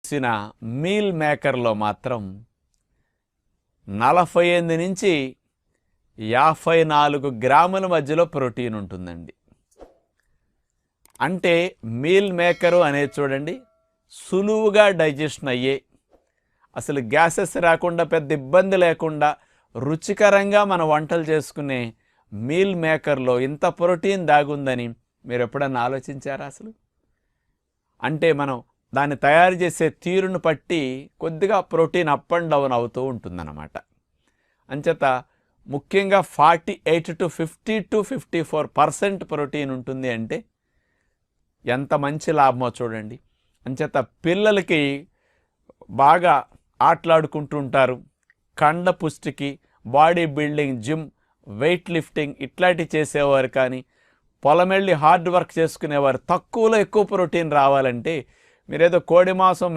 చేసిన మీల్ మేకర్లో మాత్రం 48 నుంచి 54 గ్రాముల మధ్యలో ప్రోటీన్ ఉంటుందండి. అంటే మీల్ మేకరు అనేది చూడండి, సులువుగా డైజెషన్ అయ్యే, అసలు గ్యాసెస్ రాకుండా పెద్ద ఇబ్బంది లేకుండా రుచికరంగా మన వంటలు చేసుకునే మీల్ మేకర్లో ఇంత ప్రోటీన్ దాగుందని మీరు ఎప్పుడన్నా ఆలోచించారా అసలు? అంటే మనం దాన్ని తయారు చేసే తీరును బట్టి కొద్దిగా ప్రోటీన్ అప్ అండ్ డౌన్ అవుతూ ఉంటుందన్నమాట. అంచేత ముఖ్యంగా 48 to 50 to 54% ప్రోటీన్ ఉంటుంది అంటే ఎంత మంచి లాభమో చూడండి. అంచేత పిల్లలకి బాగా ఆటలాడుకుంటూ ఉంటారు, కండ పుష్టికి, body building, gym, weight lifting ఇట్లాంటివి చేసేవారు, కానీ పొలమెళ్ళి హార్డ్ వర్క్ చేసుకునేవారు తక్కువలో ఎక్కువ ప్రోటీన్ రావాలంటే మీరేదో కోడి మాంసం